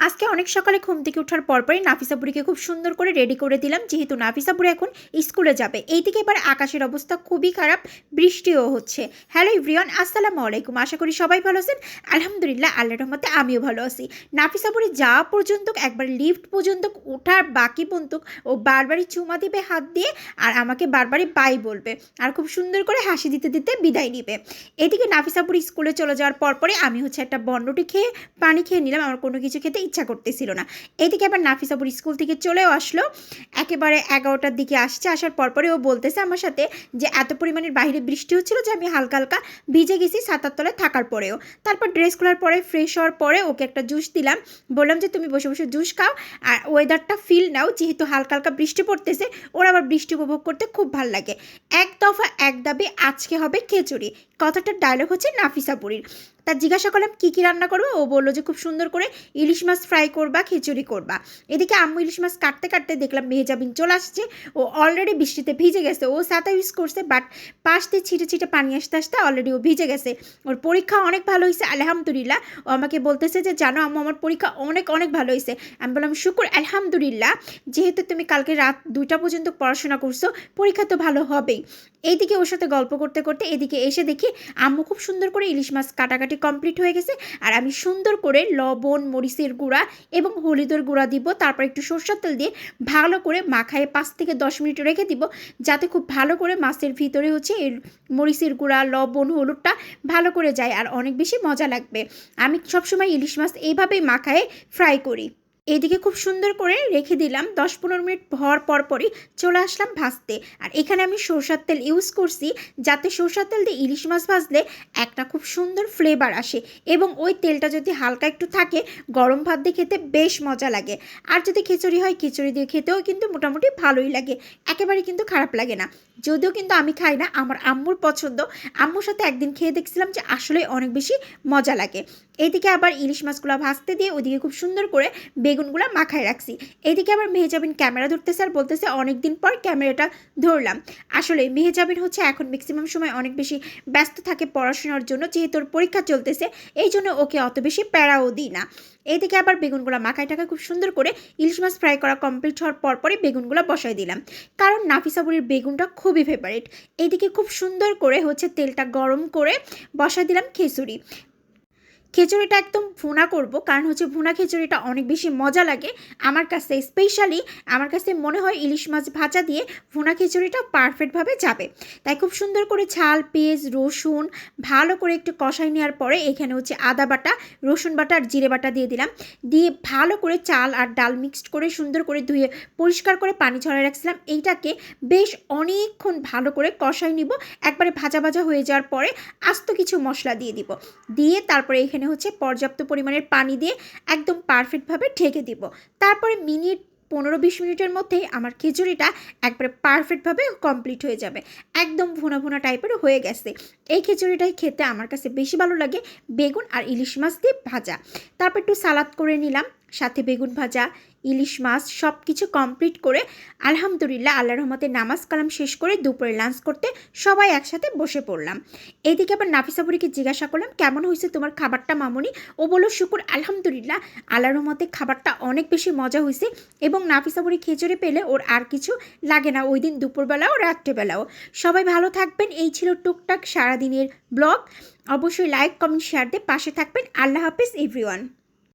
আজকে অনেক সকালে ঘুম থেকে ওঠার পরপরই নাফিসা বুড়িকে খুব সুন্দর করে রেডি করে দিলাম, যেহেতু নাফিসা বুড়ি এখন স্কুলে যাবে। এইদিকে এবার আকাশের অবস্থা খুবই খারাপ, বৃষ্টিও হচ্ছে। হ্যালো এভরিওয়ান, আসসালামু আলাইকুম। আশা করি সবাই ভালো আছেন। আলহামদুলিল্লাহ, আল্লাহর রহমতে আমিও ভালো আছি। নাফিসা বুড়ি যাওয়া পর্যন্ত, একবার লিফট পর্যন্ত ওঠার বাকি পর্যন্ত ও বারবারই চুমা দিবে হাত দিয়ে, আর আমাকে বারবারই বাই বলবে, আর খুব সুন্দর করে হাসি দিতে দিতে বিদায় নিবে। এদিকে নাফিসা বুড়ি স্কুলে চলে যাওয়ার পরপরে আমি একটা বনরুটি খেয়ে পানি খেয়ে নিলাম, আমার কোনো কিছু খেতে ইচ্ছা করতেছিল না। এদিকে আবার নাফিসা বুড়ি স্কুল থেকে চলেও আসলো, একেবারে 11টার দিকে আসছে। আসার পরপরে ও বলতেছে আমার সাথে যে এত পরিমাণের বাইরে বৃষ্টি হচ্ছিল যে আমি হালকা হালকা ভিজে গেছি ছাতার তলায় থাকার পরেও। তারপর ড্রেস খোলার পরে ফ্রেশ হওয়ার পরে ওকে একটা জুস দিলাম, বললাম যে তুমি বসে বসে জুস খাও আর ওয়েদারটা ফিল নাও, যেহেতু হালকা হালকা বৃষ্টি পড়তেছে, ওর আবার বৃষ্টি উপভোগ করতে খুব ভালো লাগে। এক দফা এক দাবি, আজকে হবে খিচুড়ি। কথাটার ডায়লগ হচ্ছে নাফিসা বুড়ির। তার জিজ্ঞাসা করলাম কী কী রান্না করবো, ও বললো যে খুব সুন্দর করে ইলিশ মাছ ফ্রাই করবা, খিচুড়ি করবা। এদিকে আম্মু ইলিশ মাছ কাটতে কাটতে দেখলাম মেহজাবিন চলে আসছে। ও অলরেডি বৃষ্টিতে ভিজে গেছে, ও ছাতা ইউজ করছে, বাট পাশ দিয়ে ছিটে ছিটে পানি আসতে আসতে অলরেডি ও ভিজে গেছে। ওর পরীক্ষা অনেক ভালো হয়েছে আলহামদুলিল্লাহ। ও আমাকে বলতেছে যে জানো আম্মু, আমার পরীক্ষা অনেক অনেক ভালো হয়েছে। আমি বললাম শুকুর আলহামদুলিল্লাহ, যেহেতু তুমি কালকে রাত 2টা পর্যন্ত পড়াশোনা করছো, পরীক্ষা তো ভালো হবেই। এইদিকে ওর সাথে গল্প করতে করতে এদিকে এসে দেখি আম্মু খুব সুন্দর করে ইলিশ মাছ কাটাকাটি কমপ্লিট হয়ে গেছে, আর আমি সুন্দর করে লবণ, মরিচের গুঁড়া এবং হলুদের গুঁড়া দিব, তারপর একটু সরষের তেল দিয়ে ভালো করে মাখায় 5 থেকে 10 মিনিট রেখে দিব, যাতে খুব ভালো করে মাছের ভিতরে এই মরিচের গুঁড়া, লবণ, হলুদটা ভালো করে যায়, আর অনেক বেশি মজা লাগবে। আমি সবসময় ইলিশ মাছ এইভাবেই মাখায় ফ্রাই করি। এদিকে খুব সুন্দর করে রেখে দিলাম, 10-15 মিনিট হওয়ার পরপরই চলে আসলাম ভাজতে। আর এখানে আমি সরষের তেল ইউজ করছি, যাতে সরষের তেল দিয়ে ইলিশ মাছ ভাজলে একটা খুব সুন্দর ফ্লেভার আসে, এবং ওই তেলটা যদি হালকা একটু থাকে গরম ভাত দিয়ে খেতে বেশ মজা লাগে। আর যদি খিচুড়ি হয়, খিচুড়ি দিয়ে খেতেও কিন্তু মোটামুটি ভালোই লাগে, একেবারে কিন্তু খারাপ লাগে না। যদিও কিন্তু আমি খাই না, আমার আম্মুর পছন্দ। আম্মুর সাথে একদিন খেয়ে দেখছিলাম যে আসলে অনেক বেশি মজা লাগে। এইদিকে আবার ইলিশ মাছগুলো ভাজতে দিয়ে ওইদিকে খুব সুন্দর করে বেগুনগুলো মাখায় রাখছি। এইদিকে আবার মেহজাবিন ক্যামেরা ধরতেছে আর বলতেছে অনেক দিন পর ক্যামেরাটা ধরলাম। আসলে মেহজাবিন এখন ম্যাক্সিমাম সময় অনেক বেশি ব্যস্ত থাকে পড়াশোনার জন্য, যেহেতু ওর পরীক্ষা চলতেছে, এই জন্য ওকে অত বেশি প্যারাও দিই না। এইদিকে আবার বেগুনগুলো মাখায় টাকা খুব সুন্দর করে ইলিশ মাছ ফ্রাই করা কমপ্লিট হওয়ার পরপরই বেগুনগুলো বসাই দিলাম, কারণ নাফিসা বুড়ির বেগুনটা খুবই ফেভারিট। এইদিকে খুব সুন্দর করে তেলটা গরম করে বসাই দিলাম খিচুড়ি। খিচুড়িটা একদম ভুনা করব, কারণ ভুনা খিচুড়িটা অনেক বেশি মজা লাগে আমার কাছে। স্পেশালি আমার কাছে মনে হয় ইলিশ মাছ ভাজা দিয়ে ভুনা খিচুড়িটা পারফেক্টভাবে যাবে। তাই খুব সুন্দর করে ঝাল, পেঁয়াজ, রসুন ভালো করে একটু কষাই নেওয়ার পরে এখানে আদা বাটা, রসুন বাটা আর জিরে বাটা দিয়ে দিলাম। দিয়ে ভালো করে চাল আর ডাল মিক্সড করে সুন্দর করে ধুয়ে পরিষ্কার করে পানি ঝরাই রাখছিলাম। এইটাকে বেশ অনেকক্ষণ ভালো করে কষাই নিব। একবারে ভাজা ভাজা হয়ে যাওয়ার পরে আস্ত কিছু মশলা দিয়ে দিব, দিয়ে তারপরে এখানে পর্যাপ্ত পরিমাণের পানি দিয়ে একদম পারফেক্টভাবে ঢেকে দিব। তারপরে 15-20 মিনিটের মধ্যেই আমার খিচুড়িটা একবারে পারফেক্টভাবে কমপ্লিট হয়ে যাবে, একদম ভুনা ভুনা টাইপের হয়ে গেছে। এই খিচুড়িটাই খেতে আমার কাছে বেশি ভালো লাগে, বেগুন আর ইলিশ মাছ দিয়ে ভাজা। তারপর একটু সালাদ করে নিলাম, সাথে বেগুন ভাজা, ইলিশ মাছ সব কিছু কমপ্লিট করে আলহামদুলিল্লাহ আল্লাহর রহমতে নামাজ কালাম শেষ করে দুপুরে লাঞ্চ করতে সবাই একসাথে বসে পড়লাম। এইদিকে আবার নাফিসা বুড়িকে জিজ্ঞাসা করলাম কেমন হয়েছে তোমার খাবারটা মামুনি। ও বলল শুকুর আলহামদুলিল্লাহ, আল্লাহর রহমতে খাবারটা অনেক বেশি মজা হয়েছে, এবং নাফিসা বুড়ি খিচুড়ি পেলে ওর আর কিছু লাগে না, ওই দিন দুপুরবেলাও রাত্রেবেলাও। সবাই ভালো থাকবেন। এই ছিল টুকটাক সারাদিনের ব্লগ। অবশ্যই লাইক, কমেন্ট, শেয়ার দিয়ে পাশে থাকবেন। আল্লাহ হাফেজ এভরিওয়ান।